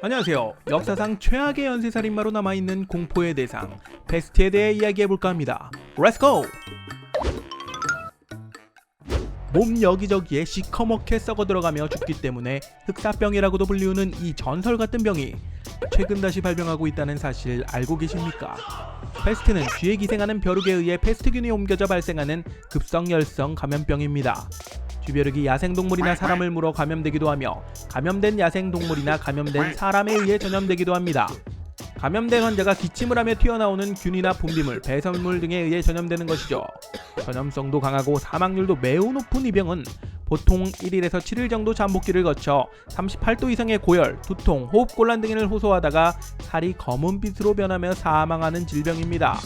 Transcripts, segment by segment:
안녕하세요. 역사상 최악의 연쇄살인마로 남아있는 공포의 대상 패스트에 대해 이야기해볼까 합니다. 렛츠고! 몸 여기저기에 시커멓게 썩어들어가며 죽기 때문에 흑사병이라고도 불리우는 이 전설같은 병이 최근 다시 발병하고 있다는 사실 알고 계십니까? 패스트는 쥐에 기생하는 벼룩에 의해 패스트균이 옮겨져 발생하는 급성열성 감염병입니다. 쥐벼룩이 야생동물이나 사람을 물어 감염되기도 하며 감염된 야생동물이나 감염된 사람에 의해 전염되기도 합니다. 감염된 환자가 기침을 하며 튀어나오는 균이나 분비물, 배설물 등에 의해 전염되는 것이죠. 전염성도 강하고 사망률도 매우 높은 이 병은 보통 1일에서 7일 정도 잠복기를 거쳐 38도 이상의 고열, 두통, 호흡곤란 등을 호소하다가 살이 검은빛으로 변하며 사망하는 질병입니다.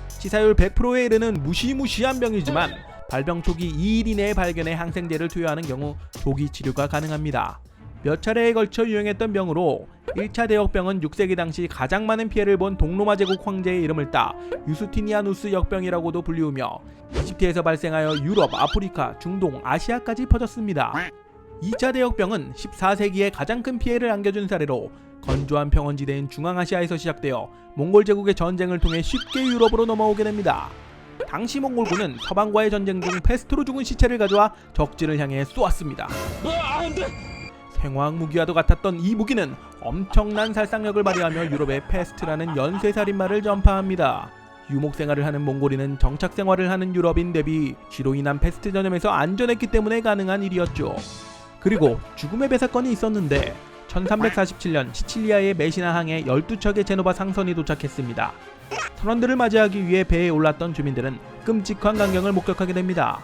치사율 100%에 이르는 무시무시한 병이지만 발병 초기 2일 이내에 발견해 항생제를 투여하는 경우 조기 치료가 가능합니다. 몇 차례에 걸쳐 유행했던 병으로 1차 대역병은 6세기 당시 가장 많은 피해를 본 동로마 제국 황제의 이름을 따 유스티니아누스 역병이라고도 불리우며 이집트에서 발생하여 유럽, 아프리카, 중동, 아시아까지 퍼졌습니다. 2차 대역병은 14세기에 가장 큰 피해를 안겨준 사례로 건조한 평원지대인 중앙아시아에서 시작되어 몽골 제국의 전쟁을 통해 쉽게 유럽으로 넘어오게 됩니다. 당시 몽골군은 서방과의 전쟁 중 패스트로 죽은 시체를 가져와 적진을 향해 쏘았습니다. 생화학 무기와도 같았던 이 무기는 엄청난 살상력을 발휘하며 유럽에 패스트라는 연쇄살인마를 전파합니다. 유목생활을 하는 몽골인은 정착생활을 하는 유럽인 대비 쥐로 인한 패스트 전염에서 안전했기 때문에 가능한 일이었죠. 그리고 죽음의 배사건이 있었는데 1347년 시칠리아의 메시나 항에 12척의 제노바 상선이 도착했습니다. 선원들을 맞이하기 위해 배에 올랐던 주민들은 끔찍한 광경을 목격하게 됩니다.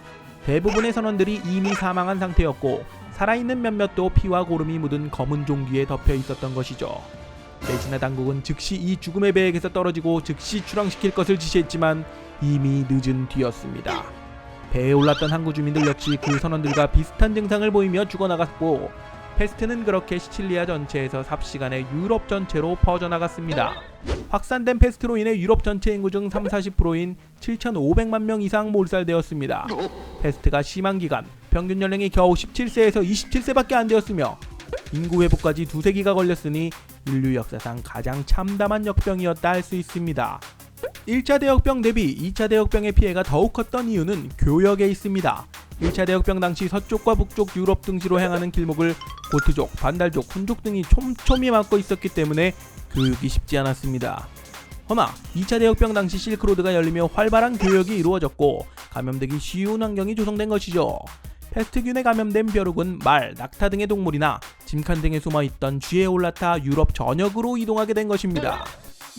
대부분의 선원들이 이미 사망한 상태였고 살아있는 몇몇도 피와 고름이 묻은 검은 종기에 덮여 있었던 것이죠. 메시나 당국은 즉시 이 죽음의 배에게서 떨어지고 즉시 출항시킬 것을 지시했지만 이미 늦은 뒤였습니다. 배에 올랐던 항구 주민들 역시 그 선원들과 비슷한 증상을 보이며 죽어나갔고 패스트는 그렇게 시칠리아 전체에서 삽시간에 유럽 전체로 퍼져나갔습니다. 확산된 패스트로 인해 유럽 전체 인구 중 30-40%인 7,500만 명 이상 몰살되었습니다. 패스트가 심한 기간 평균 연령이 겨우 17세에서 27세밖에 안 되었으며 인구 회복까지 2세기가 걸렸으니 인류 역사상 가장 참담한 역병이었다 할 수 있습니다. 1차 대역병 대비 2차 대역병의 피해가 더욱 컸던 이유는 교역에 있습니다. 1차 대역병 당시 서쪽과 북쪽 유럽 등지로 향하는 길목을 고트족, 반달족, 훈족 등이 촘촘히 막고 있었기 때문에 교육이 쉽지 않았습니다. 허나 2차 대역병 당시 실크로드가 열리며 활발한 교역이 이루어졌고 감염되기 쉬운 환경이 조성된 것이죠. 패스트균에 감염된 벼룩은 말, 낙타 등의 동물이나 짐칸 등에 숨어있던 쥐에 올라타 유럽 전역으로 이동하게 된 것입니다.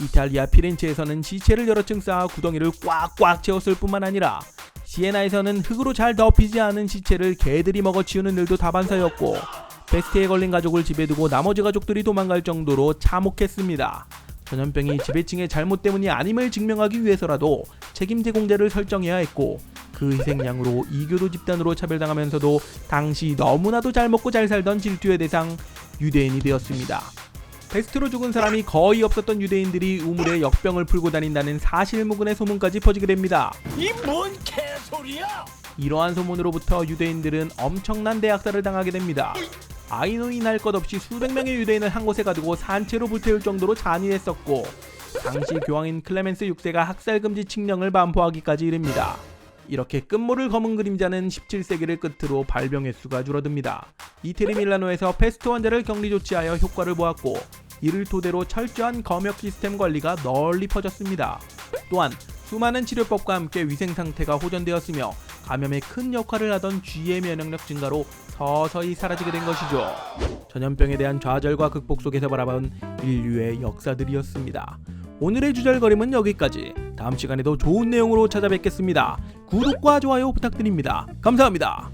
이탈리아 피렌체에서는 시체를 여러 층 쌓아 구덩이를 꽉꽉 채웠을 뿐만 아니라 시에나에서는 흙으로 잘 덮이지 않은 시체를 개들이 먹어치우는 일도 다반사였고 패스트에 걸린 가족을 집에 두고 나머지 가족들이 도망갈 정도로 참혹했습니다. 전염병이 지배층의 잘못 때문이 아님을 증명하기 위해서라도 책임 제공자를 설정해야 했고 그 희생양으로 이교도 집단으로 차별당하면서도 당시 너무나도 잘 먹고 잘 살던 질투의 대상 유대인이 되었습니다. 패스트로 죽은 사람이 거의 없었던 유대인들이 우물에 역병을 풀고 다닌다는 사실무근의 소문까지 퍼지게 됩니다. 이 뭔 개소리야! 이러한 소문으로부터 유대인들은 엄청난 대학살을 당하게 됩니다. 아이노이 날 것 없이 수백 명의 유대인을 한 곳에 가두고 산채로 불태울 정도로 잔인했었고 당시 교황인 클레멘스 6세가 학살 금지 칙령을 반포하기까지 이릅니다. 이렇게 끝모를 검은 그림자는 17세기를 끝으로 발병 횟수가 줄어듭니다. 이태리 밀라노에서 패스트 환자를 격리 조치하여 효과를 보았고 이를 토대로 철저한 검역 시스템 관리가 널리 퍼졌습니다. 또한 수많은 치료법과 함께 위생 상태가 호전되었으며 감염에 큰 역할을 하던 쥐의 면역력 증가로 서서히 사라지게 된 것이죠. 전염병에 대한 좌절과 극복 속에서 바라본 인류의 역사들이었습니다. 오늘의 주절거림은 여기까지. 다음 시간에도 좋은 내용으로 찾아뵙겠습니다. 구독과 좋아요 부탁드립니다. 감사합니다.